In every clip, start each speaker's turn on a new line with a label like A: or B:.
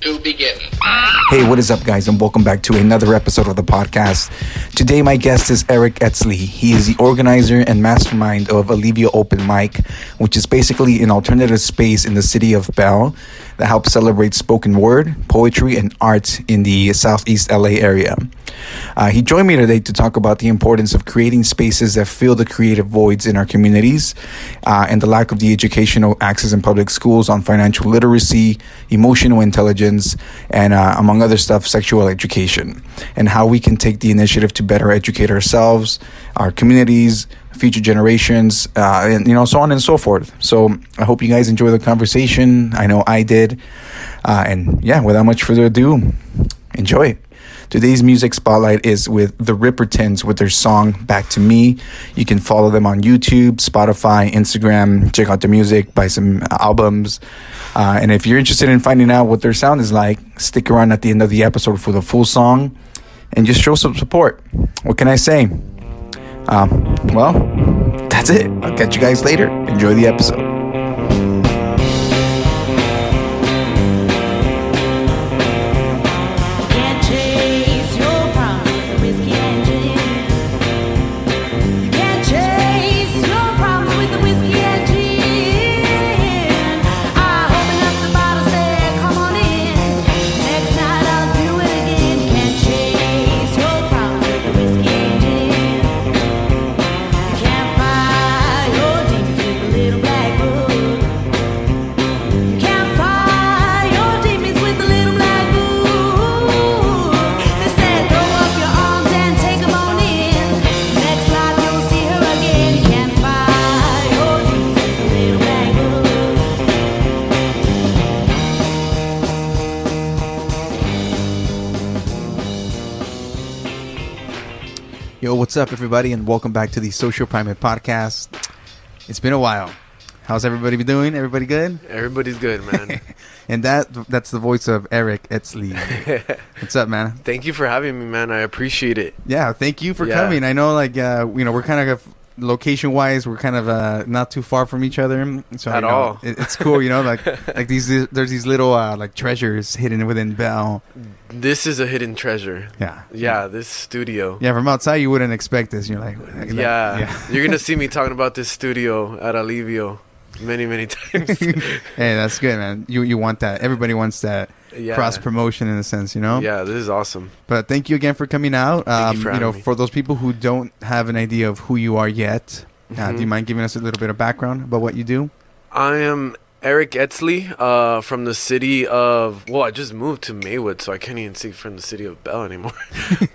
A: to begin.
B: Hey, what is up, guys, and welcome back to another episode of the podcast. Today, my guest is Eric Eztli. He is the organizer and mastermind of Alivio Open Mic, which is basically an alternative space in the city of Bell that helps celebrate spoken word, poetry, and art in the Southeast L.A. area. He joined me today to talk about the importance of creating spaces that fill the creative voids in our communities and the lack of the educational access in public schools on financial literacy, emotional intelligence, and among other stuff, sexual education, and how we can take the initiative to better educate ourselves, our communities, future generations, and so on and so forth. So I hope you guys enjoy the conversation. I know I did. And yeah, without much further ado, enjoy. Today's music spotlight is with the Rippertons with their song Back to Me. You can follow them on YouTube, Spotify, Instagram, check out their music, buy some albums. And if you're interested in finding out what their sound is like, stick around at the end of the episode for the full song and just show some support. What can I say? Well, that's it. I'll catch you guys later. Enjoy the episode. Yo, what's up, everybody, and welcome back to the Social Primate Podcast. It's been a while. How's everybody been doing? Everybody good?
C: Everybody's good, man.
B: And that's the voice of Eric Eztli. What's up, man?
C: Thank you for having me, man. I appreciate it.
B: Yeah, thank you for coming. I know, we're kind of location-wise, we're kind of not too far from each other. So
C: At all.
B: It's cool, like there's these little treasures hidden within Bell.
C: This is a hidden treasure. Yeah, this studio.
B: Yeah, from outside you wouldn't expect this. You're like,
C: You're gonna see me talking about this studio at Alivio many times.
B: Hey, that's good, man. You want that? Everybody wants that. Cross promotion in a sense,
C: Yeah, this is awesome.
B: But thank you again for coming out.
C: Thank you for having me.
B: For those people who don't have an idea of who you are yet, do you mind giving us a little bit of background about what you do?
C: I am Eric Eztli, from the city of... Well, I just moved to Maywood, so I can't even say from the city of Bell anymore.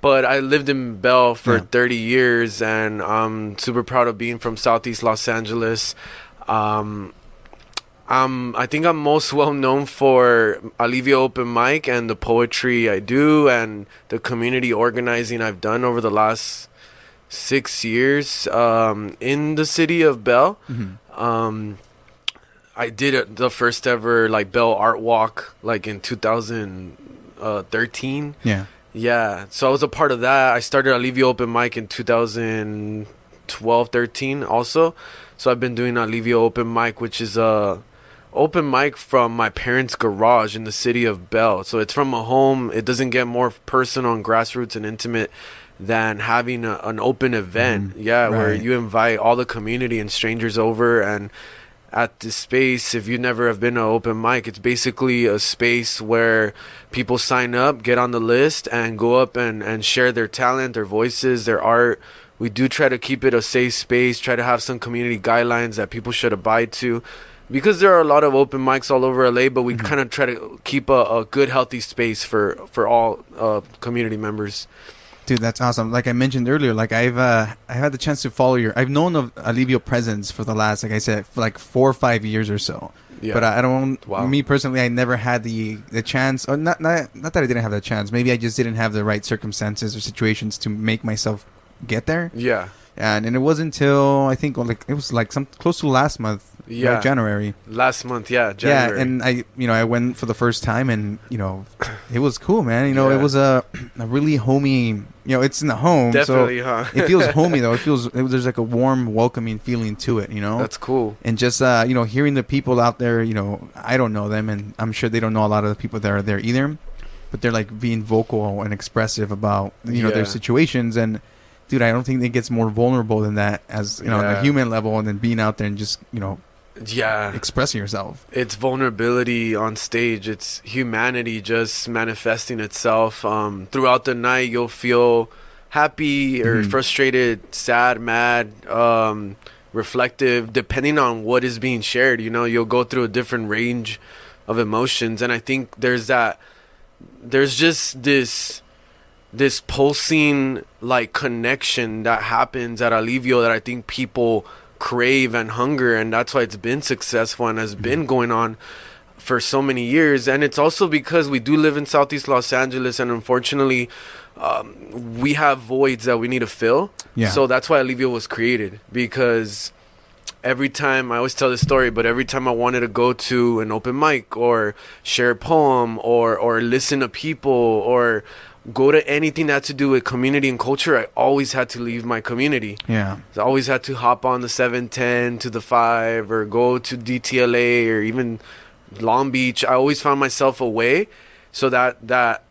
C: But I lived in Bell for 30 years, and I'm super proud of being from Southeast Los Angeles. I think I'm most well known for Alivio Open Mic and the poetry I do and the community organizing I've done over the last 6 years in the city of Bell. Mm-hmm. I did the first ever Bell Art Walk in 2013. Yeah. So I was a part of that. I started Alivio Open Mic in 2012-13 also. So I've been doing Alivio Open Mic, which is a open mic from my parents' garage in the city of Bell. So it's from a home. It doesn't get more personal and grassroots and intimate than having an open event. Mm-hmm. Where you invite all the community and strangers over. And at this space, if you never have been to an open mic, it's basically a space where people sign up, get on the list, and go up and share their talent, their voices, their art. We do try to keep it a safe space, try to have some community guidelines that people should abide to. Because there are a lot of open mics all over LA, but we kind of try to keep a good, healthy space for all community members.
B: Dude, that's awesome. Like I mentioned earlier, I've had the chance to follow I've known of Alivio presence for the last, like I said, for 4 or 5 years or so. Yeah. But I don't. Wow. Me personally, I never had the chance, or not that I didn't have the chance. Maybe I just didn't have the right circumstances or situations to make myself get there.
C: Yeah.
B: And it wasn't until I think like it was like some close to last month, right, January.
C: Last month, January.
B: Yeah, and I went for the first time, and it was cool, man. It was a really homey. It's in the home,
C: definitely,
B: so it feels homey though. There's like a warm, welcoming feeling to it.
C: That's cool.
B: And just hearing the people out there. I don't know them, and I'm sure they don't know a lot of the people that are there either. But they're like being vocal and expressive about their situations. And dude, I don't think it gets more vulnerable than that, as on a human level, and then being out there and just expressing yourself.
C: It's vulnerability on stage. It's humanity just manifesting itself. Throughout the night, you'll feel happy or frustrated, sad, mad, reflective, depending on what is being shared. You'll go through a different range of emotions, and I think there's just this pulsing like connection that happens at Alivio that I think people crave and hunger, and that's why it's been successful and has been going on for so many years. And it's also because we do live in Southeast Los Angeles, and unfortunately we have voids that we need to fill. So that's why Alivio was created, because every time, I always tell this story, but every time I wanted to go to an open mic or share a poem or listen to people or go to anything that had to do with community and culture, I always had to leave my community. So I always had to hop on the 710 to the 5 or go to DTLA or even Long Beach. I always found myself away. So that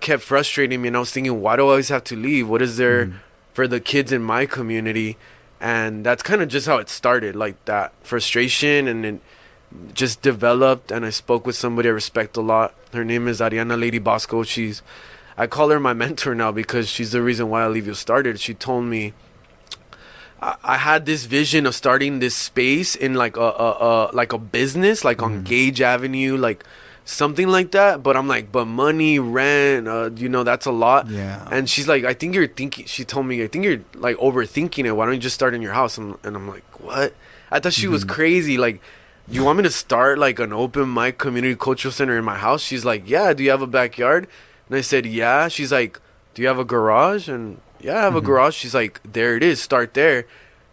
C: kept frustrating me, and I was thinking, why do I always have to leave? What is there for the kids in my community? And that's kind of just how it started, like that frustration, and it just developed. And I spoke with somebody I respect a lot. Her name is Ariana Lady Bosco. I call her my mentor now because she's the reason why Alivio started. She told me I had this vision of starting this space in like a business, like on Gage Avenue, like something like that. But I'm like, but money, rent, that's a lot. And she's like, she told me, I think you're like overthinking it. Why don't you just start in your house? And I'm like, what? I thought she was crazy. Like, you want me to start like an open mic community cultural center in my house? She's like, yeah. Do you have a backyard? And I said, yeah. She's like, do you have a garage? And yeah, I have a garage. She's like, there it is. Start there.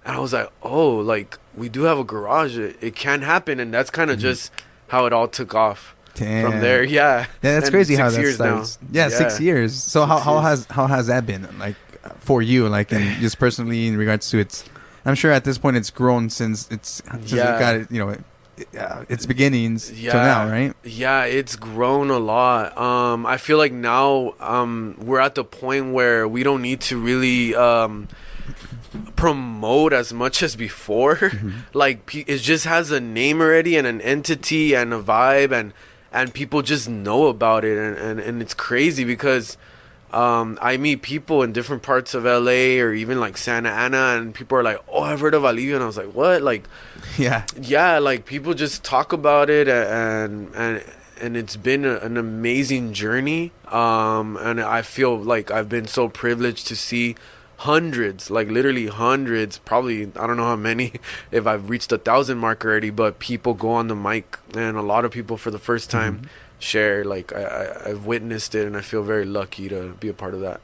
C: And I was like, oh, like we do have a garage. It can happen. And that's kind of just how it all took off.
B: Damn.
C: From there. Yeah,
B: that's
C: and
B: crazy how
C: 6
B: that
C: years
B: starts.
C: now.
B: 6 years. So how has that been like for you, like, and just personally in regards to I'm sure at this point it's grown since it got it, its beginnings till now, right?
C: Yeah, it's grown a lot. I feel like now we're at the point where we don't need to really promote as much as before. Like, it just has a name already and an entity and a vibe, and people just know about it, and it's crazy because I meet people in different parts of LA or even like Santa Ana, and people are like, oh, I've heard of Alivio. And I was like, what? Like, yeah, like people just talk about it, and it's been an amazing journey. And I feel like I've been so privileged to see hundreds, like literally hundreds, probably, I don't know how many, if I've reached 1,000 mark already, but people go on the mic, and a lot of people for the first time share. Like, I've witnessed it, and I feel very lucky to be a part of that.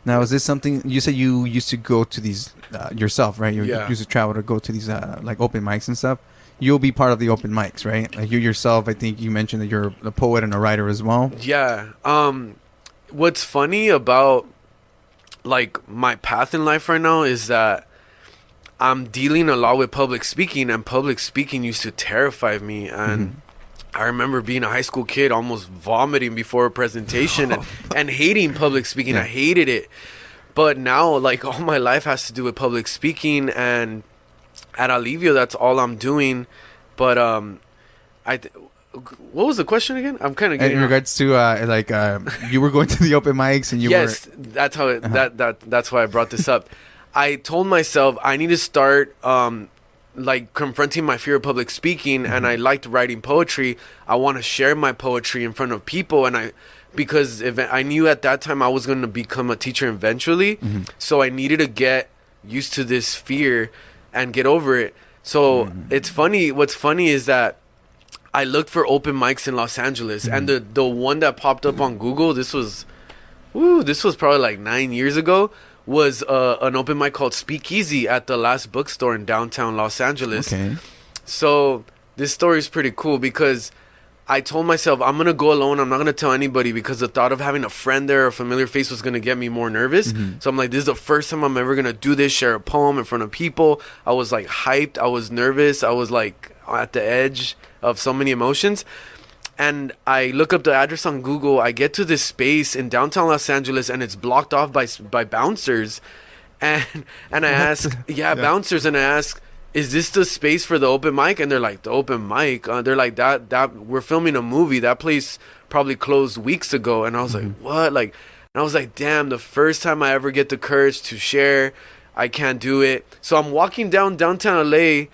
B: Now, is this something you said you used to go to these yourself, right? You used to travel to go to these like open mics and stuff. You'll be part of the open mics, right? Like, you yourself, I think you mentioned that you're a poet and a writer as well.
C: Yeah. What's funny about like my path in life right now is that I'm dealing a lot with public speaking, and public speaking used to terrify me. And I remember being a high school kid almost vomiting before a presentation and hating public speaking. I hated it. But now, like, all my life has to do with public speaking, and at Alivio, that's all I'm doing. But what was the question again? I'm kind of getting
B: in regards to you were going to the open mics, and you
C: that's how it, that's why I brought this up. I told myself I need to start like confronting my fear of public speaking, and I liked writing poetry. I want to share my poetry in front of people, and because if I knew at that time I was going to become a teacher eventually, so I needed to get used to this fear and get over it. So it's funny. What's funny is that I looked for open mics in Los Angeles, and the one that popped up on Google, this was probably like 9 years ago, was an open mic called Speakeasy at the Last Bookstore in downtown Los Angeles.
B: Okay.
C: So this story is pretty cool because I told myself I'm going to go alone. I'm not going to tell anybody because the thought of having a friend there or a familiar face was going to get me more nervous. So I'm like, this is the first time I'm ever going to do this, share a poem in front of people. I was like hyped. I was nervous. I was like at the edge of so many emotions. And I look up the address on Google. I get to this space in downtown Los Angeles, and it's blocked off by bouncers. And I ask, bouncers, and I ask, is this the space for the open mic? And they're like, the open mic? They're like, that we're filming a movie. That place probably closed weeks ago. And I was like, what? Like, and I was like, damn, the first time I ever get the courage to share, I can't do it. So I'm walking downtown LA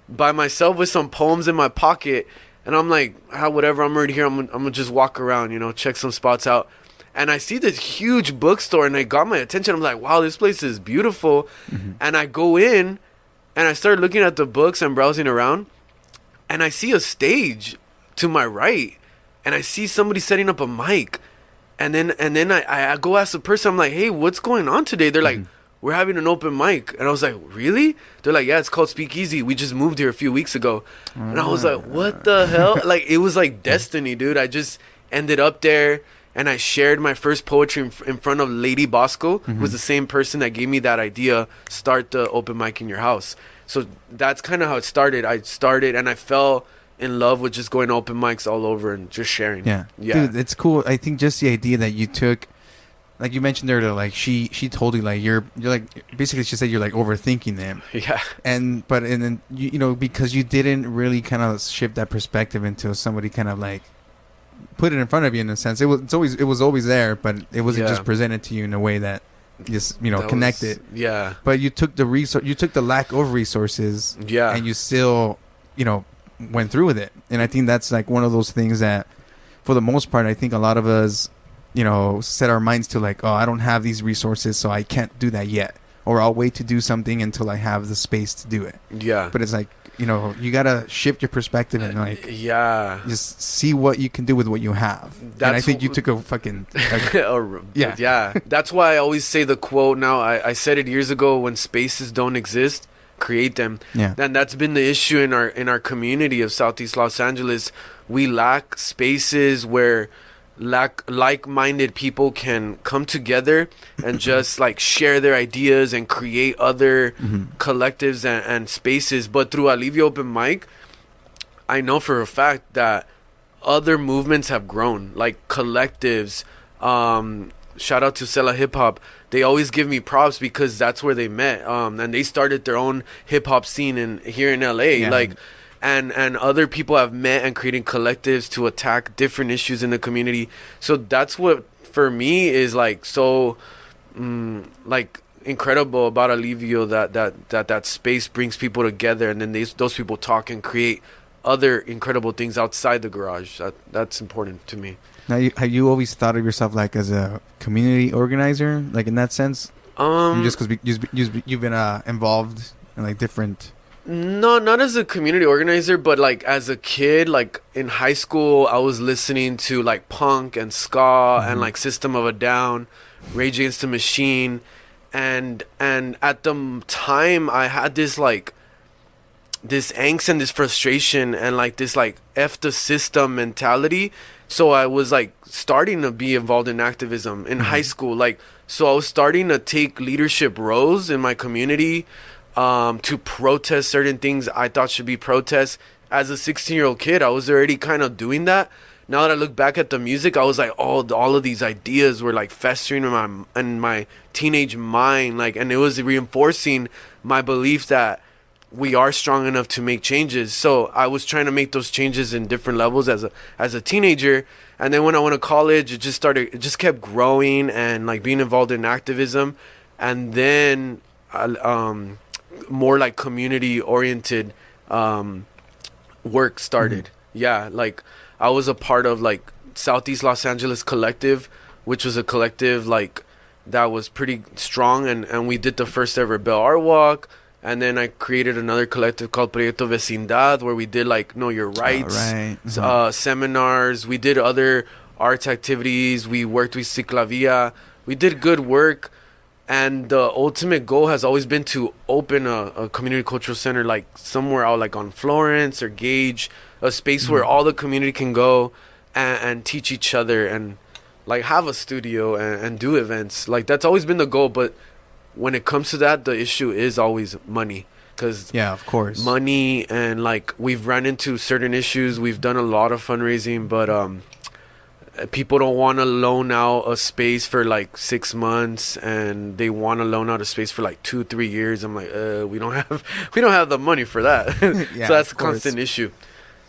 C: by myself with some poems in my pocket. And I'm like, whatever, I'm already here. I'm gonna just walk around, check some spots out. And I see this huge bookstore, and it got my attention. I'm like, wow, this place is beautiful. And I go in, and I start looking at the books and browsing around. And I see a stage to my right. And I see somebody setting up a mic. And then I go ask the person, I'm like, hey, what's going on today? They're like, we're having an open mic. And I was like, really? They're like, yeah, it's called Speakeasy. We just moved here a few weeks ago. And I was like, what the hell? Like, it was like destiny, dude. I just ended up there, and I shared my first poetry in front of Lady Bosco, who was the same person that gave me that idea, start the open mic in your house. So that's kind of how it started. I started, and I fell in love with just going to open mics all over and just sharing.
B: Yeah. Dude, it's cool. I think just the idea that you took, like you mentioned there, like she told you, like you're like, basically she said you're like overthinking them.
C: Yeah.
B: And then you because you didn't really kind of shift that perspective until somebody kind of like put it in front of you in a sense. It was always there, but it wasn't just presented to you in a way that just connected.
C: Yeah.
B: But you took the lack of resources.
C: Yeah.
B: And you still went through with it. And I think that's like one of those things that, for the most part, I think a lot of us set our minds to like, oh, I don't have these resources, so I can't do that yet. Or I'll wait to do something until I have the space to do it. Yeah. But it's like, you got to shift your perspective and like, just see what you can do with what you have. And I think you took a fucking,
C: yeah. That's why I always say the quote now. I said it years ago, when spaces don't exist, create them. Yeah. And that's been the issue in our community of Southeast Los Angeles. We lack spaces where like-minded people can come together and just like share their ideas and create other collectives and spaces. But through Alivio Open Mic, I know for a fact that other movements have grown, like collectives. Shout out to Sela Hip Hop. They always give me props because that's where they met, and they started their own hip hop scene here in LA. Yeah. Like, and other people have met and creating collectives to attack different issues in the community. So that's what for me is like so like incredible about Alivio, that space brings people together, and then those people talk and create other incredible things outside the garage. That's important to me.
B: Now, have you always thought of yourself like as a community organizer, like in that sense? Just because you've been involved in like different.
C: No, not as a community organizer, but like as a kid, like in high school, I was listening to like punk and ska and like System of a Down, Rage Against the Machine, and at the time I had this angst and this frustration and like this like F the system mentality. So I was like starting to be involved in activism in high school. Like, so I was starting to take leadership roles in my community to protest certain things I thought should be protests. As a 16-year-old kid, I was already kind of doing that. Now that I look back at the music, I was like, oh, all of these ideas were like festering in my teenage mind. Like, and it was reinforcing my belief that we are strong enough to make changes. So I was trying to make those changes in different levels as a teenager. And then when I went to college, it just kept growing and like being involved in activism. And then more like community oriented work started. Yeah, like I was a part of like Southeast Los Angeles Collective, which was a collective like that was pretty strong, and we did the first ever Bell Art Walk. And then I created another collective called Proyecto Vecindad, where we did like Know Your Rights, seminars. We did other arts activities. We worked with Ciclavia. We did good work. And the ultimate goal has always been to open a community cultural center, like somewhere out like on Florence or Gage, a space where all the community can go and teach each other and like have a studio and do events. Like that's always been the goal. But when it comes to that, the issue is always money. Cause
B: yeah, of course,
C: money, and like we've run into certain issues. We've done a lot of fundraising, but people don't want to loan out a space for like 6 months, and they want to loan out a space for like 2-3 years. I'm like, we don't have the money for that.
B: Yeah,
C: so that's a
B: course.
C: constant issue.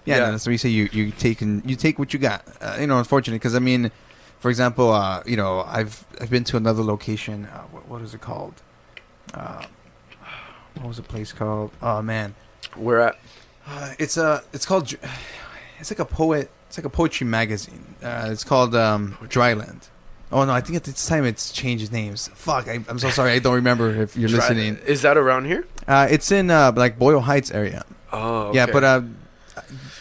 B: Yeah, no, that's what you say. You take what you got. Unfortunately, because I mean, for example, I've been to another location. What is it called? What was the place called? Oh man,
C: Where at?
B: it's called. It's like a poet. It's like a poetry magazine. It's called Dryland. Oh no, I think at this time it's changed names. Fuck, I'm so sorry. I don't remember if you're listening.
C: Is that around here?
B: It's in like Boyle Heights area.
C: Oh, okay.
B: Yeah, but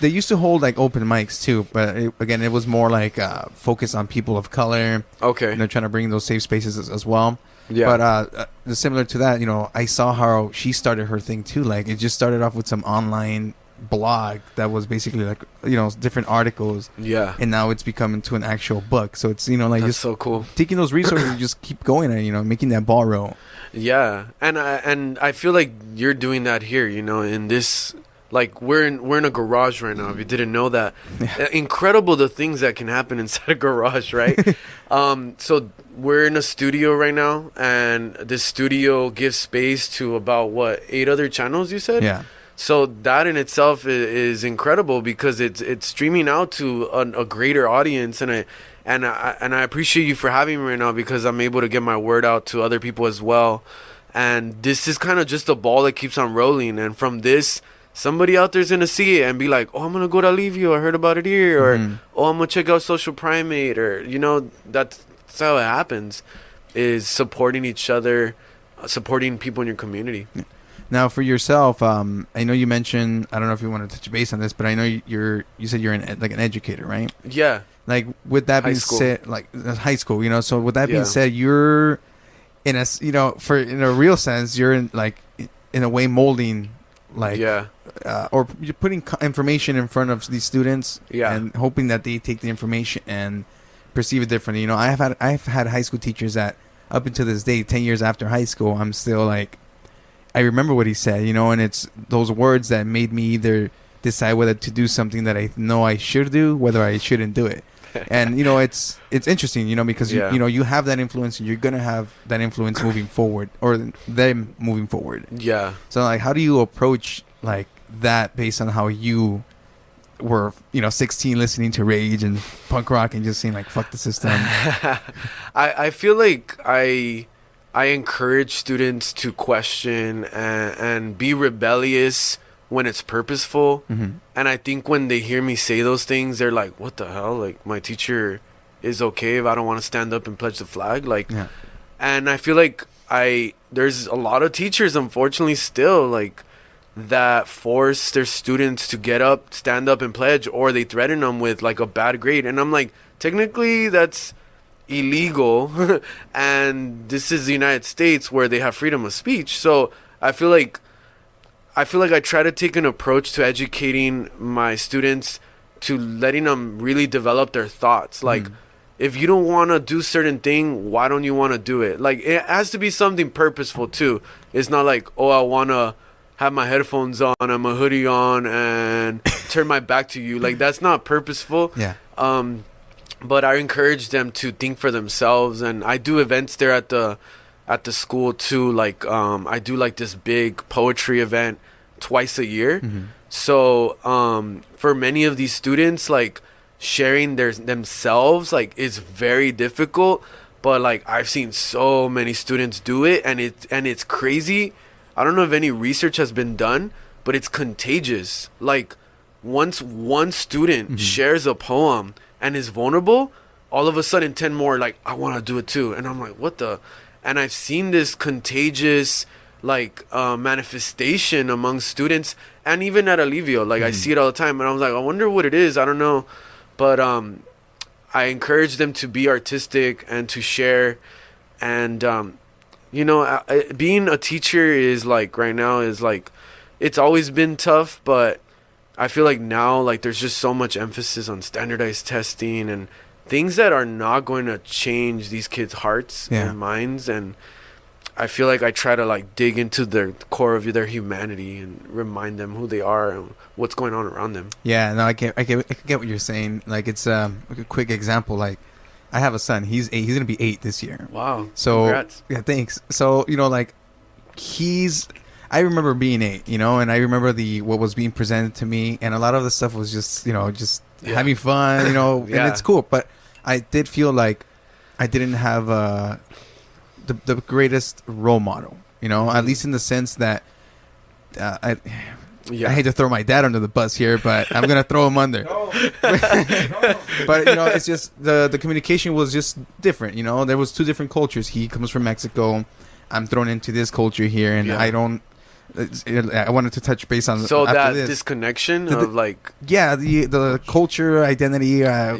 B: they used to hold like open mics too. But it was more like focused on people of color.
C: Okay.
B: And they're trying to bring those safe spaces as well.
C: Yeah.
B: But similar to that, I saw how she started her thing too. Like it just started off with some online blog that was basically like different articles.
C: Yeah.
B: And now it's become into an actual book. So it's like
C: That's
B: just
C: so cool.
B: taking those resources and just keep going and making that ball roll.
C: Yeah, and I feel like you're doing that here. In this, like we're in a garage right now. If you didn't know that, incredible the things that can happen inside a garage, right? So we're in a studio right now, and this studio gives space to about 8 other channels. You said,
B: Yeah.
C: So that in itself is incredible because it's streaming out to a greater audience, and I appreciate you for having me right now because I'm able to get my word out to other people as well. And this is kind of just a ball that keeps on rolling. And from this, somebody out there's going to see it and be like, oh, I'm going to go to Alivio. I heard about it here. Or, oh, I'm going to check out Social Primate. Or, that's how it happens, is supporting each other, supporting people in your community.
B: Now, for yourself, I know you mentioned, I don't know if you want to touch base on this, but I know you said you're like an educator, right?
C: Yeah.
B: Like, with that being said, like high school, so with that being said, you're in a real sense, you're in a way molding, like, or you're putting information in front of these students, and hoping that they take the information and perceive it differently. I've had high school teachers that up until this day, 10 years after high school, I'm still like, I remember what he said, and it's those words that made me either decide whether to do something that I know I should do, whether I shouldn't do it. And it's interesting, because you have that influence, and you're gonna have that influence moving forward, or them moving forward.
C: Yeah.
B: So like, how do you approach like that based on how you were 16 listening to Rage and punk rock and just saying like fuck the system?
C: I feel like I encourage students to question and be rebellious when it's purposeful.
B: Mm-hmm.
C: And I think when they hear me say those things, they're like, what the hell? Like, my teacher is okay if I don't want to stand up and pledge the flag? Like, and I feel like there's a lot of teachers, unfortunately, still, like, that force their students to get up, stand up, and pledge, or they threaten them with, like, a bad grade. And I'm like, technically, that's illegal. And this is the United States where they have freedom of speech. So I feel like I try to take an approach to educating my students, to letting them really develop their thoughts. Like, if you don't want to do certain thing, why don't you want to do it? Like, it has to be something purposeful too. It's not like, oh, I want to have my headphones on and my hoodie on and turn my back to you. Like, that's not purposeful.
B: Yeah.
C: But I encourage them to think for themselves, and I do events there at the school too. Like, I do like this big poetry event twice a year. So for many of these students, like, sharing themselves, like, is very difficult. But like, I've seen so many students do it, and it's crazy. I don't know if any research has been done, but it's contagious. Like, once one student shares a poem and is vulnerable, all of a sudden 10 more like, I want to do it too. And I'm like, what the? And I've seen this contagious like manifestation among students, and even at Alivio, like I see it all the time, and I was like, I wonder what it is. I don't know, but I encourage them to be artistic and to share, and you know, being a teacher is like right now is like, it's always been tough, but I feel like now, like, there's just so much emphasis on standardized testing and things that are not going to change these kids' hearts and minds. And I feel like I try to, like, dig into the core of their humanity and remind them who they are and what's going on around them.
B: Yeah, no, I get what you're saying. Like, it's like a quick example. Like, I have a son. He's 8. He's gonna be 8 this year.
C: Wow.
B: So
C: congrats.
B: Yeah, thanks. So, you know, like, I remember being 8, you know, and I remember what was being presented to me, and a lot of the stuff was just, you know, just having fun, you know, and it's cool. But I did feel like I didn't have the greatest role model, you know, at least in the sense that I hate to throw my dad under the bus here, but I'm gonna throw him under. No. But you know, it's just the communication was just different. You know, there was 2 different cultures. He comes from Mexico. I'm thrown into this culture here, and I don't. I wanted to touch base on
C: that disconnection of like
B: the culture identity. I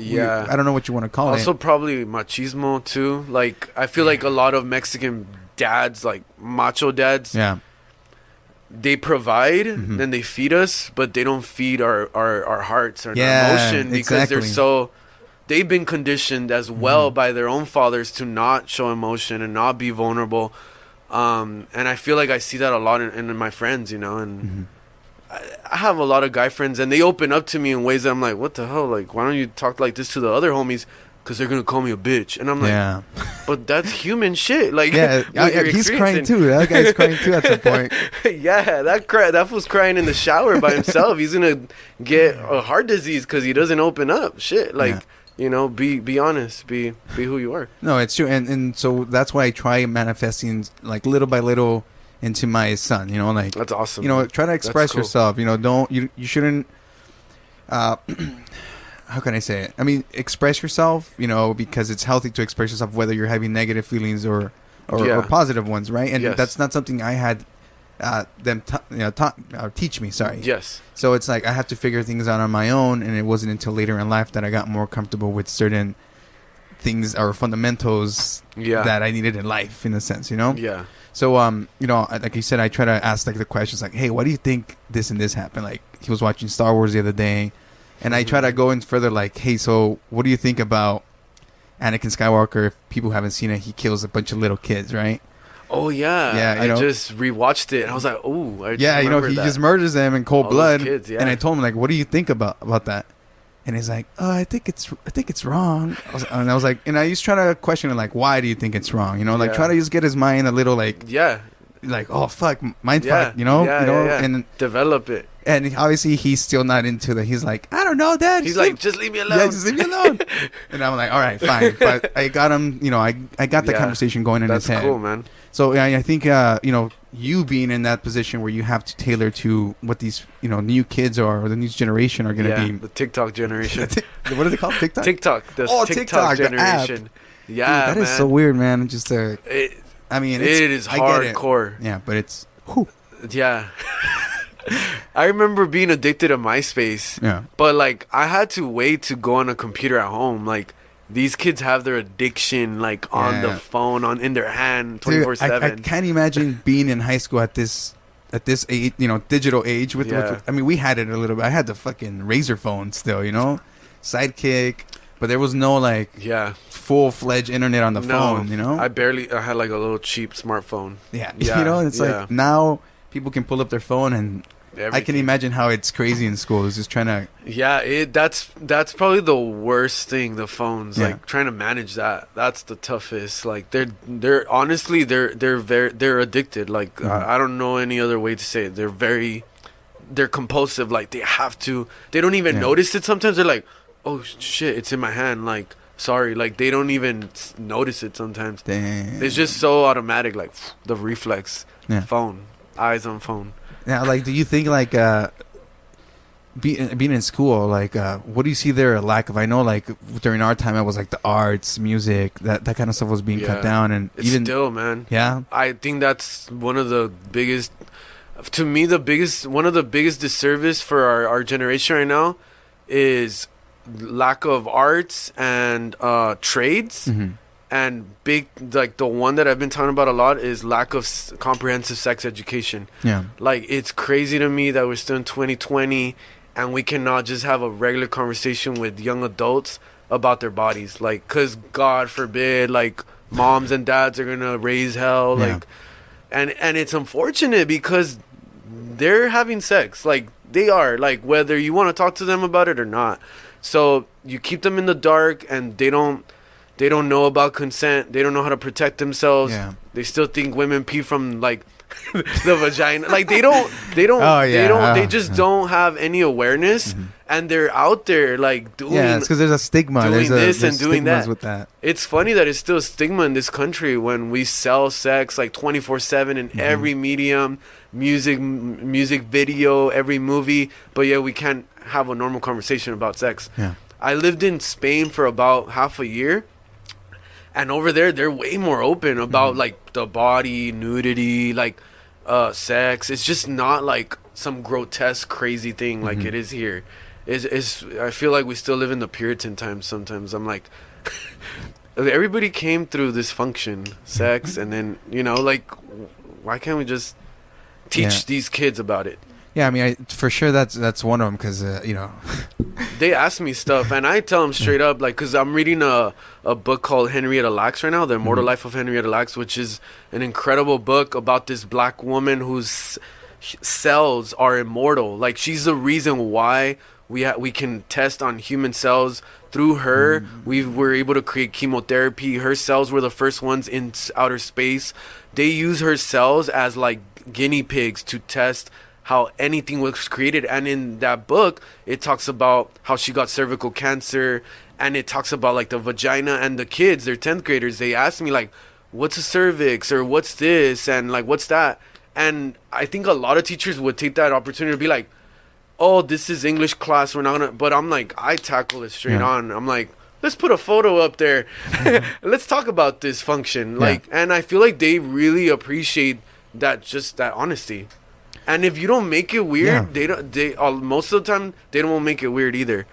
B: don't know what you want to call it.
C: Also, probably machismo too. Like I feel like a lot of Mexican dads, like macho dads, they provide, then they feed us, but they don't feed our hearts or our emotion because they've been conditioned as well by their own fathers to not show emotion and not be vulnerable. And I feel like I see that a lot in my friends, you know, and I have a lot of guy friends, and they open up to me in ways that I'm like, what the hell? Like, why don't you talk like this to the other homies? Because they're going to call me a bitch. And I'm like, but that's human shit. Like,
B: he's crying too. That guy's crying too at some point.
C: That fool's crying in the shower by himself. He's going to get a heart disease because he doesn't open up. Shit. Like, you know, be honest. Be who you are. No,
B: it's true. And so that's why I try manifesting, like, little by little into my son. You know, like,
C: that's awesome.
B: You know, try to express yourself. You know, you shouldn't. How can I say it? I mean, express yourself, you know, because it's healthy to express yourself, whether you're having negative feelings or positive ones, right? And that's not something I had them teach me. Sorry.
C: Yes.
B: So it's like I had to figure things out on my own, and it wasn't until later in life that I got more comfortable with certain things or fundamentals that I needed in life, in a sense, you know?
C: Yeah.
B: So, you know, like you said, I try to ask like the questions like, hey, why do you think this and this happened? Like, he was watching Star Wars the other day. And I try to go in further, like, hey, so what do you think about Anakin Skywalker? If people haven't seen it, he kills a bunch of little kids, right?
C: Oh, yeah. I just rewatched it, and I was like, oh, I
B: you know, he just murders them in cold blood. Kids, and I told him, like, what do you think about that? And he's like, oh, I think it's wrong. I was like, and I used to try to question him, like, why do you think it's wrong? You know, like, try to just get his mind a little, like, like, oh, fuck, mind fuck, you know? And
C: develop it.
B: And obviously, he's still not into that. He's like, I don't know, Dad.
C: He's like, just leave me alone.
B: Yeah, just leave me alone. And I'm like, all right, fine. But I got him, you know, I got the conversation going in his head.
C: That's cool, man.
B: So I think, you know, you being in that position where you have to tailor to what these, you know, new kids or the new generation are going to be.
C: The TikTok generation.
B: What are they called? TikTok?
C: TikTok. The TikTok generation.
B: Yeah, dude, that is so weird, man. Just it
C: is hardcore.
B: Yeah, but it's...
C: Yeah. I remember being addicted to MySpace. Yeah. But, like, I had to wait to go on a computer at home. Like, these kids have their addiction, like, on the phone, in their hand, 24/7.
B: I can't imagine being in high school at this age, you know, digital age. With I mean, we had it a little bit. I had the fucking Razor phone still, you know? Sidekick. But there was no, like, full-fledged internet on the phone, you know?
C: I had, like, a little cheap smartphone.
B: Yeah. You know, it's like, now people can pull up their phone, and I can imagine how it's crazy in school. It's just trying to...
C: Yeah, that's probably the worst thing, the phones. Like, trying to manage that. That's the toughest. Like, they're honestly, they're addicted. Like, I don't know any other way to say it. They're compulsive. Like, they have to... They don't even notice it sometimes. They're like... Oh shit, it's in my hand, like, sorry, like, they don't even notice it sometimes. Damn. It's just so automatic, like, the reflex. Phone, eyes on phone.
B: Yeah, like, do you think, like, being in school, like, what do you see there a lack of? I know, like, during our time, it was like the arts, music, that kind of stuff was being cut down, and
C: it's even still, man.
B: Yeah,
C: I think that's one of the biggest, to me, one of the biggest disservice for our generation right now is lack of arts and trades, And big, like the one that I've been talking about a lot is lack of comprehensive sex education.
B: Yeah.
C: Like, it's crazy to me that we're still in 2020 and we cannot just have a regular conversation with young adults about their bodies. Like, because God forbid, like, moms and dads are going to raise hell.
B: Yeah.
C: Like, and it's unfortunate because they're having sex. Like, they are. Like, whether you want to talk to them about it or not. So you keep them in the dark and they don't know about consent. They don't know how to protect themselves.
B: Yeah.
C: They still think women pee from, like, the vagina. Like, they don't
B: Oh, yeah.
C: they just don't have any awareness. And they're out there, like, doing,
B: Yeah, it's because there's a stigma.
C: doing this and doing
B: stigmas
C: that.
B: with that.
C: It's funny that it's still a stigma in this country when we sell sex like 24/7 in every medium, music video, every movie, but yeah, we can't have a normal conversation about sex.
B: Yeah.
C: I lived in Spain for about half a year, and over there they're way more open about like the body, nudity, like sex. It's just not like some grotesque crazy thing like it is here. I feel like we still live in the Puritan times sometimes. I'm like, everybody came through this function, sex, and then, you know, like, why can't we just teach these kids about it?
B: Yeah, I mean, for sure that's one of them because, you know.
C: They ask me stuff, and I tell them straight up, like, because I'm reading a book called Henrietta Lacks right now, The Immortal Life of Henrietta Lacks, which is an incredible book about this black woman whose cells are immortal. Like, she's the reason why we can test on human cells. Through her, we were able to create chemotherapy. Her cells were the first ones in outer space. They use her cells as like guinea pigs to test how anything was created. And in that book, it talks about how she got cervical cancer, and it talks about like the vagina. And the kids, they're 10th graders, they ask me like, what's a cervix, or what's this, and like, what's that? And I think a lot of teachers would take that opportunity to be like, oh, this is English class, we're not gonna. But I'm like, I tackle it straight on. I'm like, let's put a photo up there. Let's talk about this function. Like, and I feel like they really appreciate that, just that honesty. And if you don't make it weird, most of the time they don't make it weird either.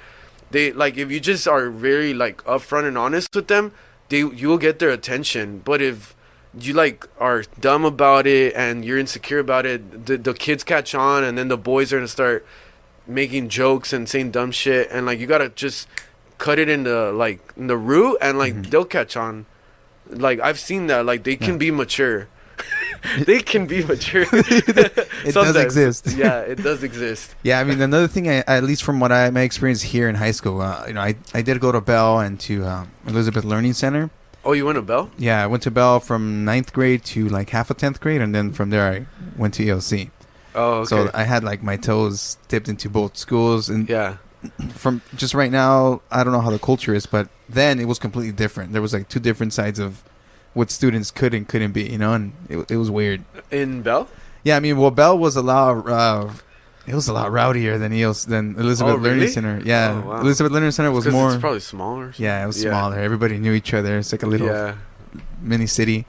C: They, like, if you just are very like upfront and honest with them, you will get their attention. But if you like are dumb about it and you're insecure about it, the kids catch on, and then the boys are gonna start making jokes and saying dumb shit, and like, you gotta just cut it in the root, and like they'll catch on. Like, I've seen that, like, they can be mature. They can be mature.
B: It does exist.
C: Yeah, it does exist.
B: Yeah, I mean, another thing, at least from what my experience here in high school, you know, I did go to Bell and to Elizabeth Learning Center.
C: Oh, you went to Bell?
B: Yeah, I went to Bell from 9th grade to like half of 10th grade, and then from there I went to ELC.
C: Oh, okay.
B: So I had like my toes dipped into both schools, and
C: yeah,
B: from just right now, I don't know how the culture is, but then it was completely different. There was like two different sides of what students could and couldn't be, you know, and it was weird.
C: In Bell?
B: Yeah, I mean, well, Bell was a lot rowdier than Elizabeth Learning Center. Yeah,
C: oh, wow.
B: Elizabeth Learning Center was more.
C: It's probably smaller.
B: Yeah, it was smaller. Everybody knew each other. It's like a little mini city.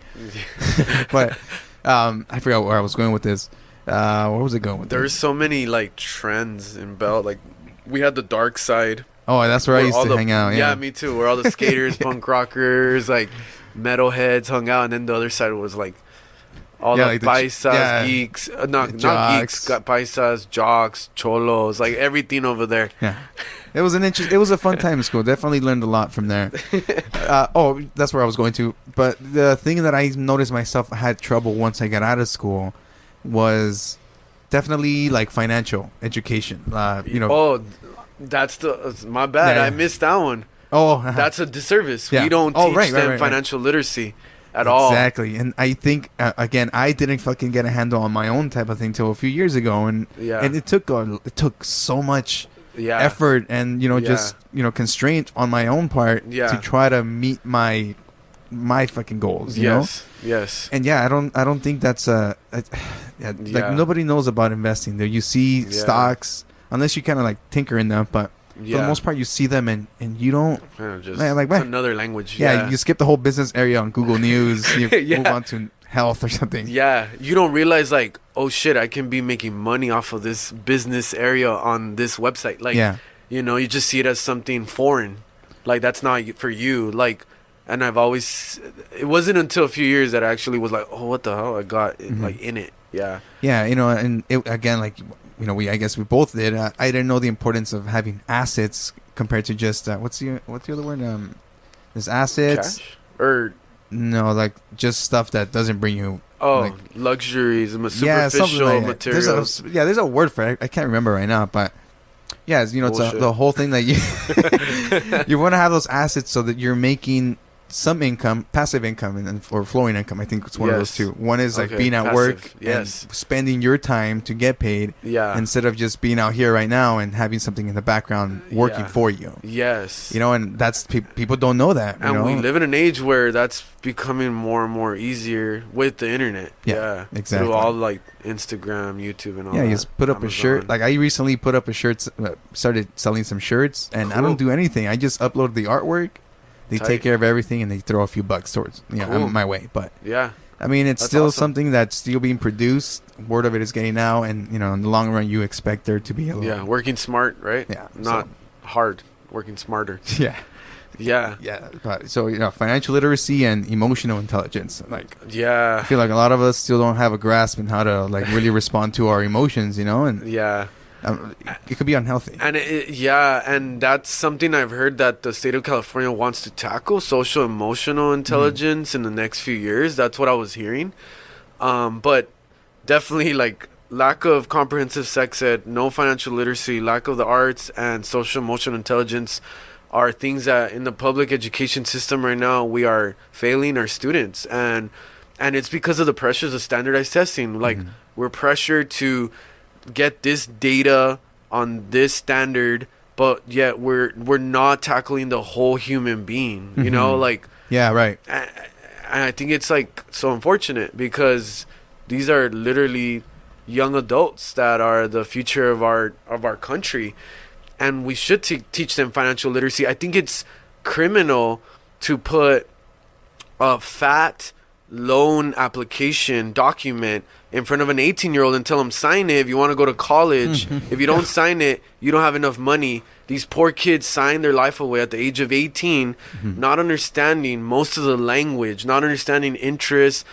B: But I forgot where I was going with this. Where was it going with
C: There's so many like trends in Bell. Like, we had the dark side.
B: Oh, that's where I used to hang out. Yeah,
C: me too. Where all the skaters, punk rockers, like metalheads hung out, and then the other side was like all the
B: like
C: paisas, geeks, not geeks, got paisas, jocks, cholos, like everything over there.
B: Yeah, it was it was a fun time in school. Definitely learned a lot from there. That's where I was going to. But the thing that I noticed myself had trouble once I got out of school was definitely like financial education. You know.
C: Oh, that's my bad.
B: Yeah.
C: I missed that one.
B: Oh,
C: that's a disservice.
B: Yeah.
C: We don't teach them
B: right.
C: financial literacy at all.
B: Exactly. And I think again, I didn't fucking get a handle on my own type of thing till a few years ago, and it took so much effort and just constraint on my own part to try to meet my fucking goals. You know?
C: Yes.
B: And I don't think that's like nobody knows about investing. There you see stocks, unless you kind of like tinker in them, but for the most part you see them and you don't
C: it's another language.
B: You skip the whole business area on Google News. You move on to health or something. You
C: don't realize like, oh shit, I can be making money off of this business area on this website. Like you just see it as something foreign, like that's not for you. Like, And it wasn't until a few years that I actually was like, oh, what the hell? I got like in it. Yeah.
B: Yeah, and again, like, I guess we both did. I didn't know the importance of having assets compared to just what's the other word? There's assets.
C: Cash? Or
B: no, like just stuff that doesn't bring you.
C: Oh,
B: like,
C: luxuries, superficial
B: like
C: materials.
B: There's a word for it. I can't remember right now, but yeah, it's the whole thing that you want to have those assets so that you're making some income, passive income, or flowing income. I think it's one of those two. One is like being at
C: passive,
B: work and spending your time to get paid, instead of just being out here right now and having something in the background working for you.
C: Yes,
B: and that's people don't know that.
C: And we live in an age where that's becoming more and more easier with the internet. Yeah, exactly. Through all like Instagram, YouTube, and all that. Yeah,
B: you just put up a shirt. Like I recently put up a shirt, started selling some shirts, and I don't do anything. I just upload the artwork. They take care of everything, and they throw a few bucks towards my way. But I mean, it's still awesome. Something that's still being produced. Word of it is getting out, and in the long run, you expect there to be a little
C: working smart, right?
B: Yeah,
C: not hard, working smarter.
B: Yeah. But so financial literacy and emotional intelligence. Like
C: I
B: feel like a lot of us still don't have a grasp in how to like really respond to our emotions. And it could be unhealthy.
C: And and that's something I've heard that the state of California wants to tackle, social emotional intelligence in the next few years. That's what I was hearing. But definitely like lack of comprehensive sex ed, no financial literacy, lack of the arts and social emotional intelligence are things that in the public education system right now we are failing our students. And it's because of the pressures of standardized testing. Like we're pressured to get this data on this standard, but yet we're not tackling the whole human being, like
B: right.
C: And I think it's like so unfortunate because these are literally young adults that are the future of our country, and we should teach them financial literacy. I think it's criminal to put a fat loan application document in front of an 18-year-old and tell them sign it if you want to go to college. If you don't sign it, you don't have enough money. These poor kids sign their life away at the age of 18, not understanding most of the language, not understanding interest,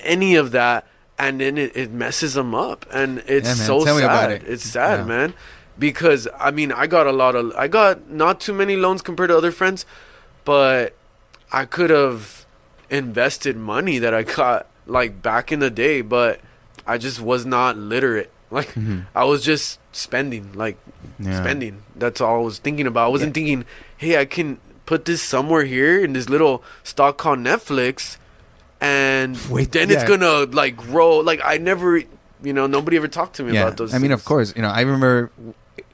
C: any of that, and then it messes them up. And it's so
B: Tell
C: sad.
B: Me about it.
C: It's sad, man, because I mean I got not too many loans compared to other friends, but I could have invested money that I got like back in the day, but I just was not literate. Like I was just spending. That's all I was thinking about. I wasn't thinking, hey, I can put this somewhere here in this little stock called Netflix, and it's gonna like grow. Like I never, nobody ever talked to me about those things.
B: I mean, of course, I remember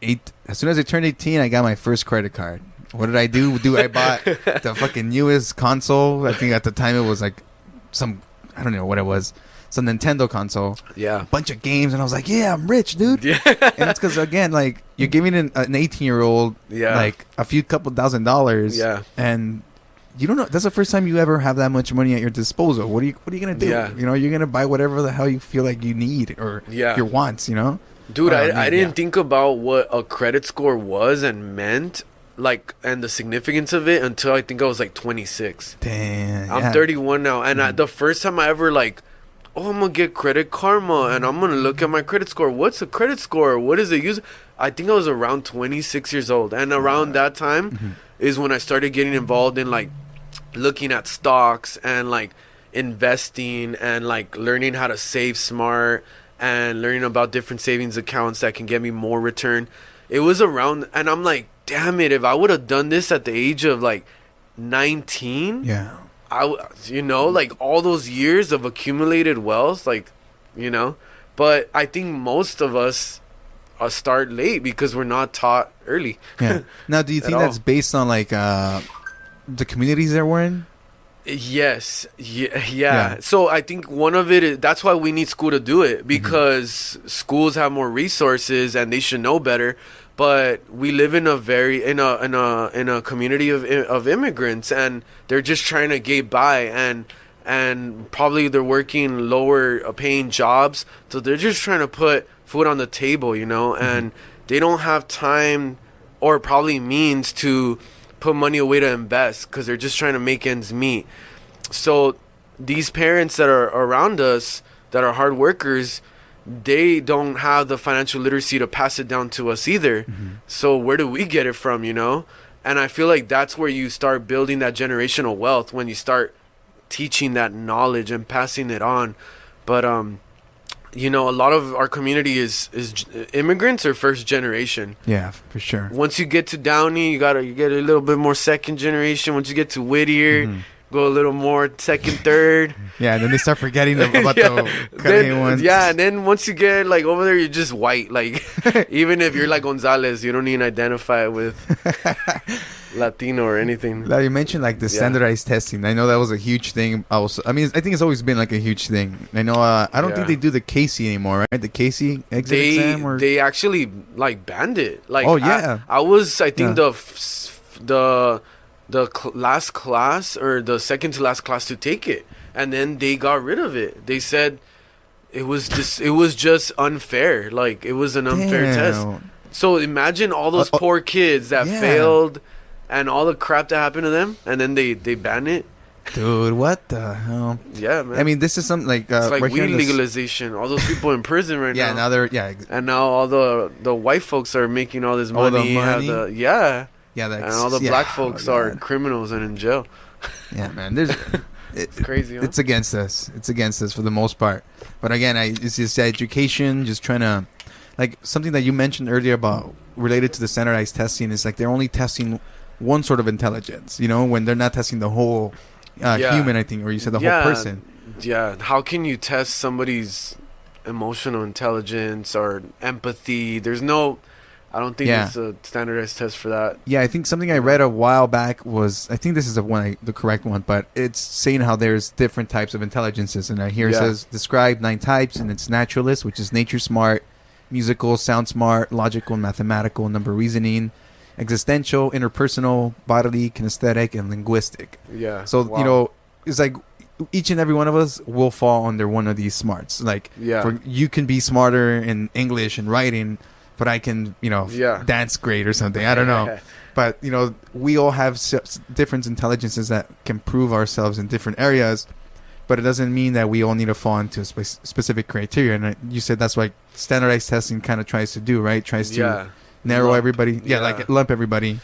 B: as soon as I turned 18, I got my first credit card. What did I do? I bought the fucking newest console. I think at the time it was like I don't know what it was. Some Nintendo console.
C: Yeah.
B: A bunch of games. And I was like, yeah, I'm rich, dude. Yeah. And it's because, again, like, you're giving an 18-year-old, like, a few couple $1,000. Yeah. And you don't know. That's the first time you ever have that much money at your disposal. What are you going to do? Yeah. You're going to buy whatever the hell you feel like you need or your wants,
C: Dude, I didn't think about what a credit score was and meant. Like, and the significance of it until I think I was like 26.
B: Damn.
C: I'm 31 now. And the first time I ever like, I'm going to get Credit Karma and I'm going to look at my credit score. What's a credit score? What is it used? I think I was around 26 years old. And around that time is when I started getting involved in like looking at stocks and like investing and like learning how to save smart and learning about different savings accounts that can get me more return. It was around, and I'm like, damn it, if I would have done this at the age of like 19, like all those years of accumulated wealth, like, but I think most of us start late because we're not taught early.
B: Yeah. Now, do you think that's based on like the communities that we're in?
C: Yes. Yeah. So I think one of it is that's why we need school to do it, because schools have more resources and they should know better. But we live in a community of immigrants, and they're just trying to get by, and probably they're working lower paying jobs, so they're just trying to put food on the table, and they don't have time or probably means to put money away to invest because they're just trying to make ends meet. So these parents that are around us that are hard workers, they don't have the financial literacy to pass it down to us either. So where do we get it from, you know? And I feel like that's where you start building that generational wealth, when you start teaching that knowledge and passing it on. But you know, a lot of our community is immigrants or first generation.
B: Yeah, for sure.
C: Once you get to Downey, you get a little bit more second generation. Once you get to Whittier, go a little more second, third.
B: Yeah, and then they start forgetting about the Canadian ones.
C: Yeah, and then once you get like over there, you're just white. Like even if you're like Gonzalez, you don't even identify with Latino or anything.
B: Now you mentioned like the standardized testing. I know that was a huge thing. Also, I mean, I think it's always been like a huge thing. I know. I don't think they do the Casey anymore, right? The Casey exit exam. Or
C: they actually like banned it. Like,
B: oh yeah,
C: I think the last class or the second to last class to take it, and then they got rid of it. They said it was just unfair. Like it was an unfair test. So imagine all those poor kids that failed and all the crap that happened to them, and then they ban it.
B: Dude, what the hell?
C: Yeah, man.
B: I mean, this is something like
C: it's like weed legalization. All those people in prison right now.
B: Yeah, now they're and
C: now all the white folks are making all this money.
B: All the money.
C: And all the black folks are criminals and in jail.
B: Yeah, man.
C: It's crazy. Huh?
B: It's against us. It's against us for the most part. But again, it's just education, just trying to, like something that you mentioned earlier about related to the standardized testing is like they're only testing one sort of intelligence, you know, when they're not testing the whole human, I think, or you said the whole person.
C: Yeah. How can you test somebody's emotional intelligence or empathy? I don't think it's a standardized test for that.
B: Yeah, I think something I read a while back was, I think this is the correct one, but it's saying how there's different types of intelligences. And here it says, describe 9 types, and it's naturalist, which is nature smart, musical, sound smart, logical, mathematical, number reasoning, existential, interpersonal, bodily, kinesthetic, and linguistic.
C: Yeah.
B: So, you know, it's like each and every one of us will fall under one of these smarts. Like, you can be smarter in English and writing, but I can, you know, dance great or something. I don't know. But, you know, we all have different intelligences that can prove ourselves in different areas. But it doesn't mean that we all need to fall into a specific criteria. And you said that's what standardized testing kind of tries to do, right? Tries to narrow everybody. Yeah, like lump everybody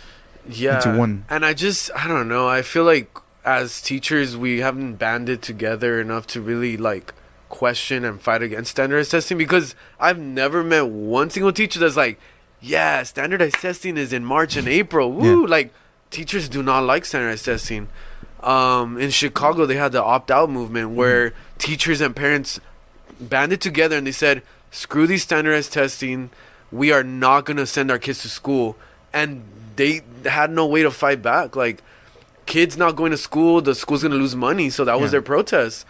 B: into one.
C: And I don't know. I feel like as teachers, we haven't banded together enough to really, like, question and fight against standardized testing, because I've never met one single teacher that's like, yeah, standardized testing is in March and April. Woo! Like, teachers do not like standardized testing. In Chicago, they had the opt-out movement where teachers and parents banded together and they said, screw these standardized testing. We are not going to send our kids to school. And they had no way to fight back. Like, kids not going to school, the school's going to lose money. So that was their protest.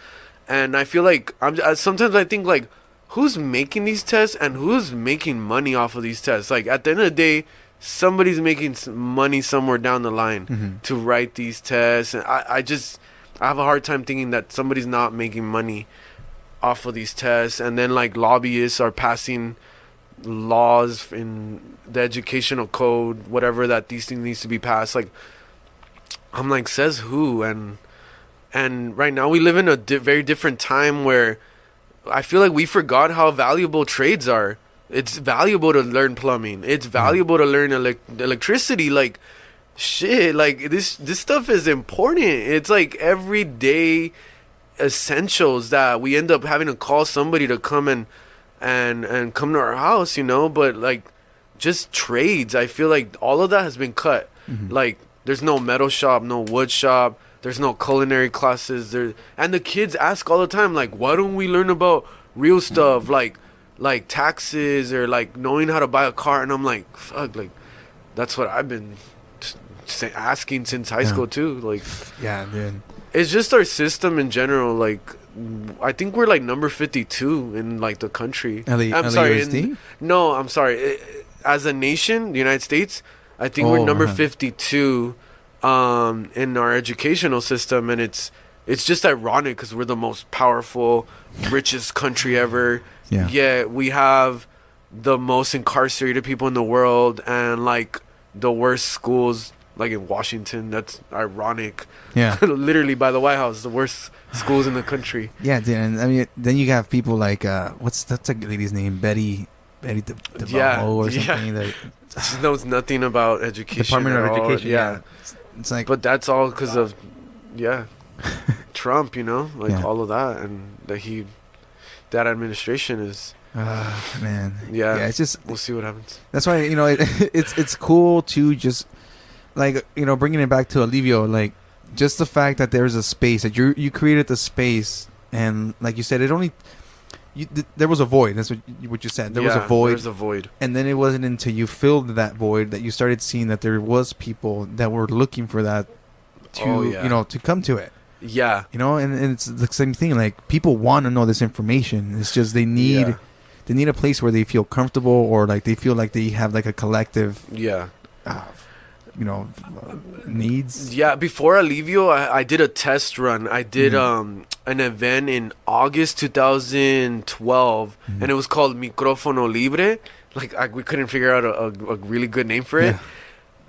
C: And I feel like sometimes I think, like, who's making these tests and who's making money off of these tests? Like, at the end of the day, somebody's making money somewhere down the line to write these tests. And I have a hard time thinking that somebody's not making money off of these tests. And then, like, lobbyists are passing laws in the educational code, whatever, that these things needs to be passed. Like, I'm like, says who? And right now we live in a very different time where I feel like we forgot how valuable trades are. It's valuable to learn plumbing. It's valuable to learn electricity. Like, shit, like this stuff is important. It's like everyday essentials that we end up having to call somebody to come and come to our house, you know. But like, just trades, I feel like all of that has been cut. Like, there's no metal shop, no wood shop. There's no culinary classes there, and the kids ask all the time, like, why don't we learn about real stuff, like taxes or like knowing how to buy a car? And I'm like, fuck, like that's what I've been asking since high school too. Like,
B: yeah, dude.
C: It's just our system in general. Like, I think we're like number 52 in like the country. I'm sorry. I'm sorry. As a nation, the United States, I think we're number 52. In our educational system, and it's just ironic because we're the most powerful, richest country ever. Yet we have the most incarcerated people in the world and like the worst schools like in Washington. That's ironic.
B: Yeah.
C: Literally by the White House, the worst schools in the country.
B: Yeah, dude, and I mean, then you have people like that's a lady's name, Betty DeVaho or something. That
C: she knows nothing about education.
B: Department of Education.
C: Yeah.
B: It's like,
C: but that's all because of Trump, all of that, and that administration is.
B: Man.
C: Yeah.
B: It's just,
C: we'll see what happens.
B: That's why it's cool to just like bringing it back to Alivio, like just the fact that there's a space that you created the space, and like you said, there was a void. That's what you said. There was a void.
C: There's a void.
B: And then it wasn't until you filled that void that you started seeing that there was people that were looking for that to come to it.
C: Yeah.
B: And it's the same thing. Like, people want to know this information. It's just they need a place where they feel comfortable, or like they feel like they have like a collective needs.
C: Yeah, before Alivio, I did a test run. I did an event in August 2012, and it was called Micrófono Libre. Like, we couldn't figure out a really good name for it.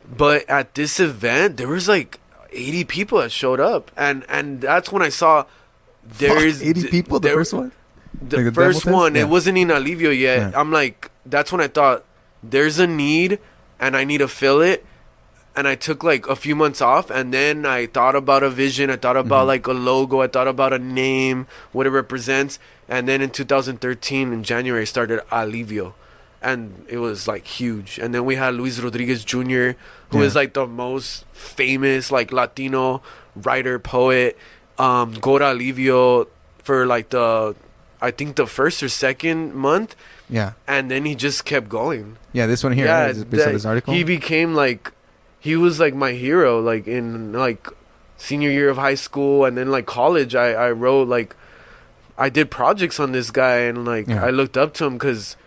C: But at this event, there was like 80 people that showed up, and that's when I saw there's
B: 80 people. The first one.
C: The first one, it wasn't in Alivio yet. Yeah. I'm like, that's when I thought there's a need, and I need to fill it. And I took like a few months off, and then I thought about a vision. I thought about like a logo. I thought about a name, what it represents. And then in 2013, in January, I started Alivio, and it was like huge. And then we had Luis Rodriguez Jr., who is like the most famous like Latino writer, poet. Go to Alivio for like I think the first or second month.
B: Yeah.
C: And then he just kept going.
B: Yeah, this one here. Yeah, based on this article.
C: He became like, he was like my hero, like in like senior year of high school, and then like college. I wrote like, I did projects on this guy, and like I looked up to him because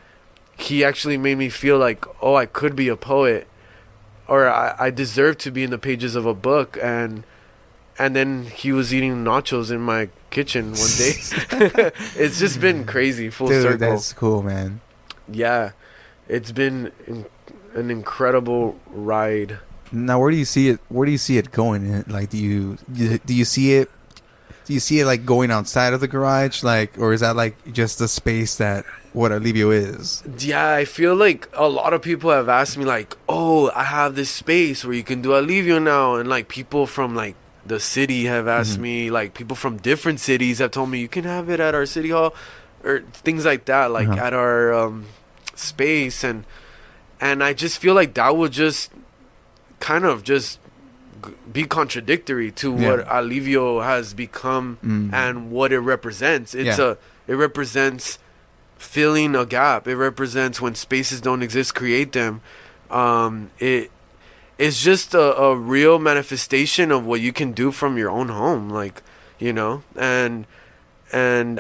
C: he actually made me feel like, oh, I could be a poet, or I deserve to be in the pages of a book. And then he was eating nachos in my kitchen one day. It's just been crazy, full circle.
B: That's cool, man.
C: Yeah, it's been an incredible ride.
B: Now, where do you see it? Where do you see it going? Like, do you see it? Do you see it like going outside of the garage, like, or is that like just the space that what Alivio is?
C: Yeah, I feel like a lot of people have asked me like, "Oh, I have this space where you can do Alivio now," and like people from like the city have asked me, like people from different cities have told me you can have it at our city hall, or things like that, like at our space, and I just feel like that would just kind of just be contradictory to what Alivio has become and what it represents. It represents filling a gap. It represents when spaces don't exist, create them. It's just a real manifestation of what you can do from your own home, like, and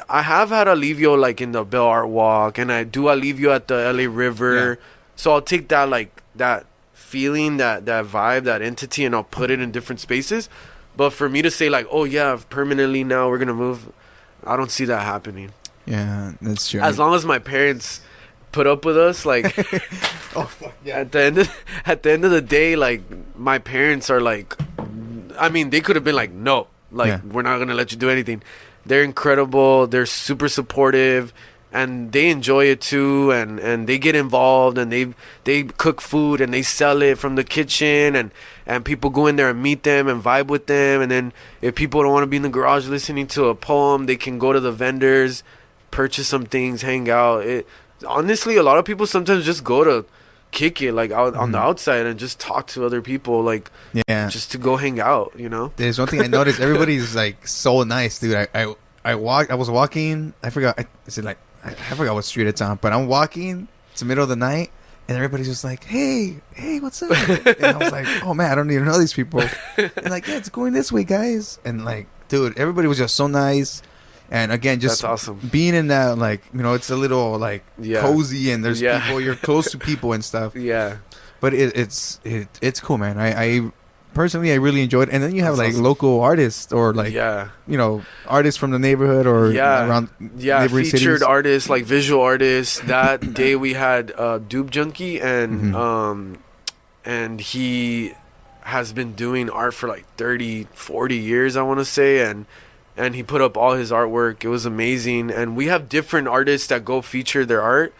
C: I have had Alivio like in the Bell Art Walk, and I do Alivio at the L.A. River. So I'll take that like that feeling, that vibe, that entity, and I'll put it in different spaces. But for me to say like, oh yeah, permanently now we're gonna move, I don't see that happening.
B: Yeah, that's true.
C: As long as my parents put up with us, like, at the end of the day, like, my parents are like, I mean, they could have been like, no, like, we're not gonna let you do anything. They're incredible. They're super supportive, and they enjoy it too, and they get involved, and they cook food, and they sell it from the kitchen, and people go in there and meet them and vibe with them. And then if people don't want to be in the garage listening to a poem, they can go to the vendors, purchase some things, hang out. Honestly, a lot of people sometimes just go to kick it, like, out on the outside, and just talk to other people, like, just to go hang out,
B: There's one thing I noticed. Everybody's like so nice, dude. I was walking, I forgot what street it's on, but I'm walking, it's the middle of the night, and everybody's just like, hey, what's up? And I was like, oh man, I don't even know these people. And like, yeah, it's going this way, guys. And like, dude, everybody was just so nice. And again, just
C: that's awesome.
B: Being in that, like, it's a little like cozy, and there's people, you're close to people and stuff.
C: Yeah.
B: But it's cool, man. I personally, I really enjoyed it. And then you have like local artists, or like artists from the neighborhood, or around neighboring
C: featured
B: cities.
C: Artists, like visual artists. That day we had Dube Junkie, and he has been doing art for like 30, 40 years, I want to say, and he put up all his artwork. It was amazing. And we have different artists that go feature their art.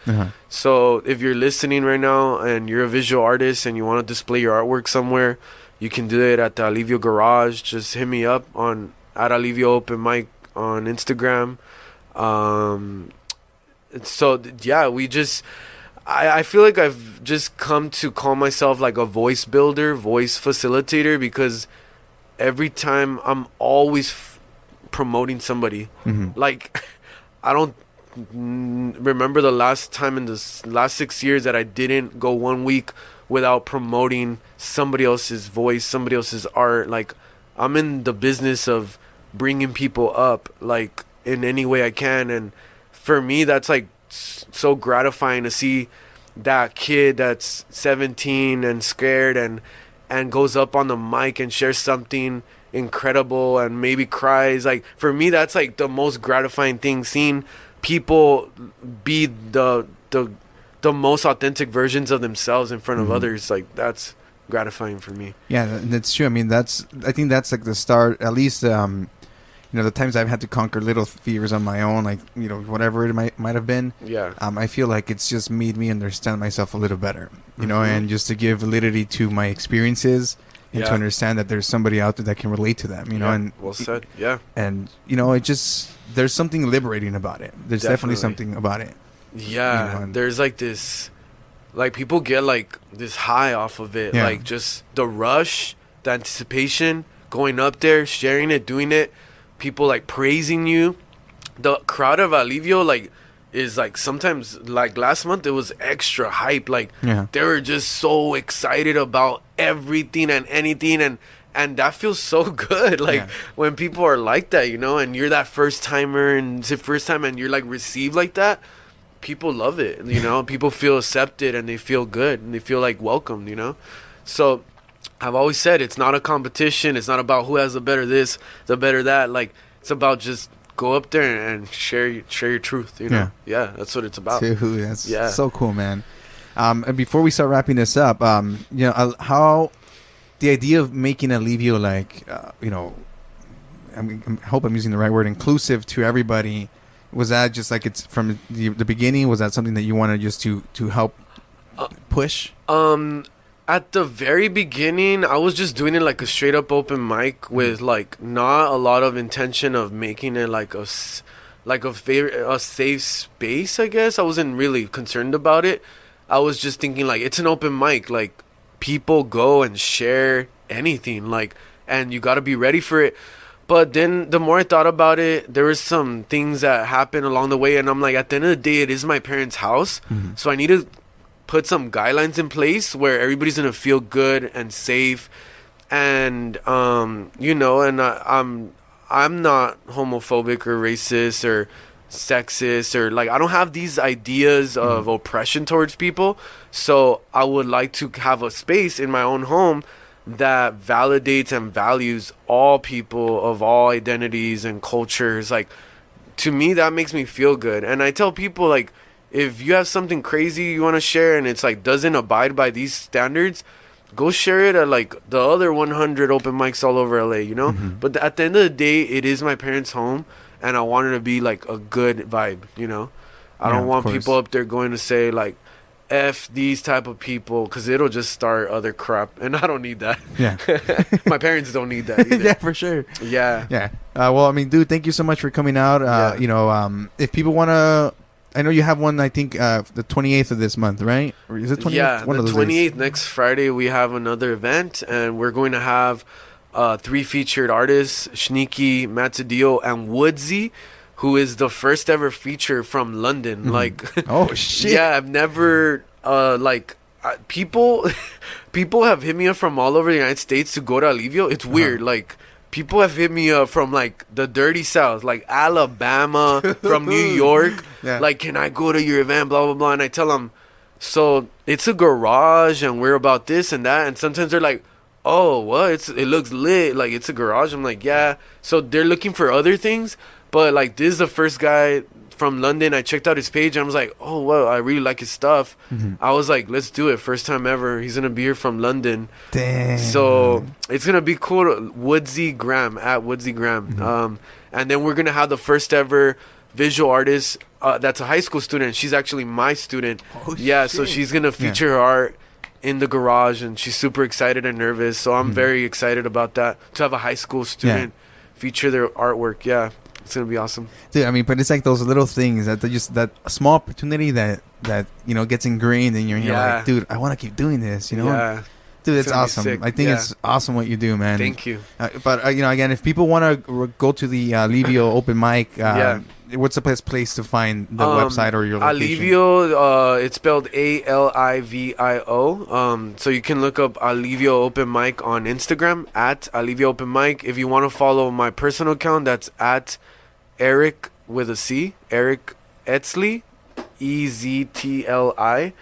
C: So if you're listening right now and you're a visual artist and you want to display your artwork somewhere, you can do it at the Alivio Garage. Just hit me up at Alivio Open Mic on Instagram. So yeah, I feel like I've just come to call myself like a voice builder, voice facilitator, because every time I'm always promoting somebody. Like, I don't remember the last time in the last 6 years that I didn't go 1 week without promoting somebody else's voice, somebody else's art. Like, I'm in the business of bringing people up, like, in any way I can. And for me, that's like so gratifying to see that kid that's 17 and scared and goes up on the mic and shares something incredible and maybe cries. Like, for me, that's like the most gratifying thing, seeing people be the most authentic versions of themselves in front of others. Like, that's gratifying for me.
B: Yeah, that's true. I mean, I think that's like the start, at least the times I've had to conquer little fears on my own, like, whatever it might have been.
C: Yeah.
B: I feel like it's just made me understand myself a little better, and just to give validity to my experiences and to understand that there's somebody out there that can relate to them, and
C: well said. Yeah.
B: And, it just, there's something liberating about it. There's definitely something about it.
C: Yeah. There's like this, like, people get like this high off of it. Like, just the rush, the anticipation, going up there, sharing it, doing it, people like praising you. The crowd of Alivio, like, is like, sometimes, like last month, it was extra hype. Like, they were just so excited about everything and anything, and that feels so good. Like, when people are like that, and you're that first timer, and it's the first time, and you're like received like that, people love it. People feel accepted, and they feel good, and they feel like welcomed. So I've always said, it's not a competition. It's not about who has the better this, the better that. Like, it's about just go up there and share your truth. Yeah, that's what it's about.
B: Dude, that's so cool, man. And before we start wrapping this up, how the idea of making Alivio, like, I hope I'm using the right word, inclusive to everybody. Was that just like, it's from the beginning? Was that something that you wanted just to help push?
C: At the very beginning, I was just doing it like a straight up open mic with like not a lot of intention of making it like a safe space, I guess. I wasn't really concerned about it. I was just thinking, like, it's an open mic. Like, people go and share anything, like, and you got to be ready for it. But then the more I thought about it, there were some things that happened along the way, and I'm like, at the end of the day, it is my parents' house, so I need to put some guidelines in place where everybody's gonna feel good and safe, and and I'm not homophobic or racist or sexist, or like, I don't have these ideas of oppression towards people. So I would like to have a space in my own home that validates and values all people of all identities and cultures. Like, to me, that makes me feel good. And I tell people, like, if you have something crazy you want to share and it's like doesn't abide by these standards, go share it at like the other 100 open mics all over LA, But at the end of the day, it is my parents' home, and I want it to be like a good vibe, I don't want people up there going to say like, F these type of people, because it'll just start other crap, and I don't need that.
B: Yeah.
C: My parents don't need that either.
B: Yeah, for sure.
C: Yeah.
B: Well, I mean, dude, thank you so much for coming out. If people want to, I know you have one, I think, the 28th of this month, right? Or is it 28th?
C: Yeah, the 28th, next Friday, we have another event, and we're going to have 3 featured artists, Sneaky, Matadillo, and Woodsy, who is the first ever feature from London. Like,
B: oh shit.
C: Yeah, I've never people have hit me up from all over the United States to go to Alivio. It's weird. Like, people have hit me up from like the dirty South, like Alabama, from New York. Like, can I go to your event? Blah blah blah. And I tell them, so it's a garage, and we're about this and that. And sometimes they're like, oh, what? It looks lit. Like, it's a garage. I'm like, yeah. So they're looking for other things, but like, this is the first guy from London. I checked out his page and I was like, oh, wow, I really like his stuff. I was like, let's do it. First time ever. He's gonna be here from London.
B: Damn.
C: So it's gonna be cool. Woodsy Graham at Woodsy Graham. And then we're gonna have the first ever visual artist. That's a high school student. She's actually my student.
B: Oh,
C: yeah.
B: shit.
C: So she's gonna feature her art in the garage, and she's super excited and nervous. So I'm very excited about that, to have a high school student feature their artwork. Yeah, it's gonna be awesome,
B: dude. I mean, but it's like those little things that just that small opportunity that gets ingrained in you're like, dude, I want to keep doing this,
C: yeah,
B: dude. It's awesome. I think it's awesome what you do, man.
C: Thank you.
B: But again, if people want to go to the Alivio Open Mic, what's the best place to find the website or your location?
C: Alivio, it's spelled Alivio. So you can look up Alivio Open Mic on Instagram at Alivio Open Mic. If you want to follow my personal account, that's at Eric with a C, Eric Eztli, Eztli.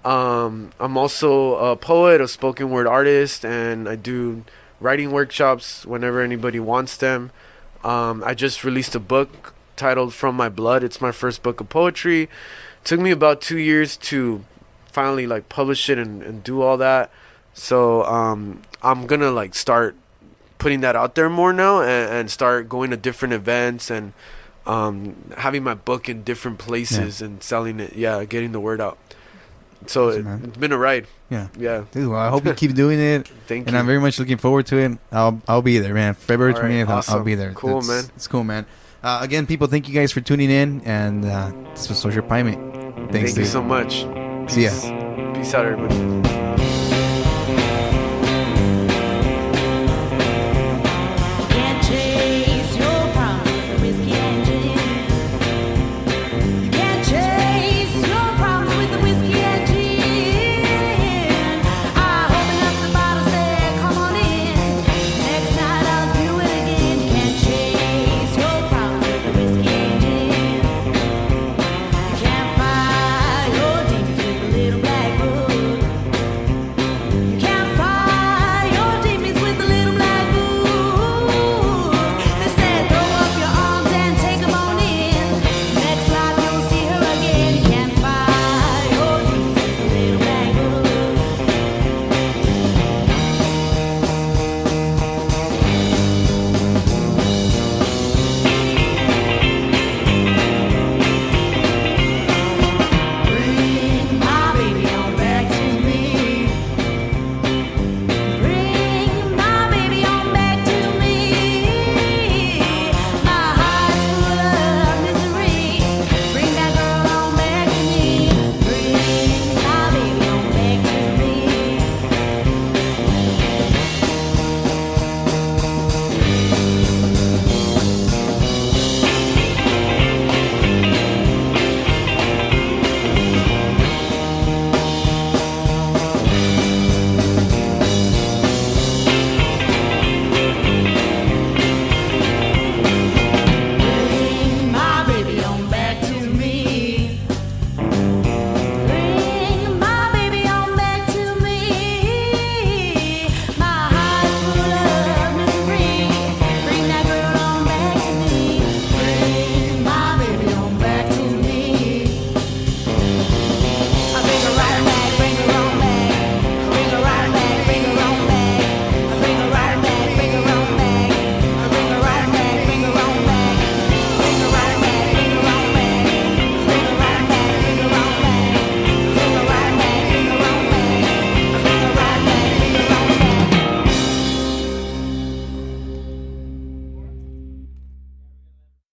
C: I'm also a poet, a spoken word artist, and I do writing workshops whenever anybody wants them. I just released a book titled From My Blood. It's my first book of poetry. It took me about 2 years to finally like publish it and do all that. So I'm gonna like start putting that out there more now, and start going to different events and having my book in different places and selling it. Yeah, getting the word out. So it's been a ride. Yeah.
B: Dude, well, I hope you keep doing it.
C: Thank you.
B: And I'm very much looking forward to it. I'll be there, man. February 20th,
C: awesome.
B: I'll be there.
C: Cool, man.
B: It's cool, man. Again, people, thank you guys for tuning in. And this was Social Primate. Thanks,
C: Thank you so much.
B: See ya.
C: Peace out, everybody.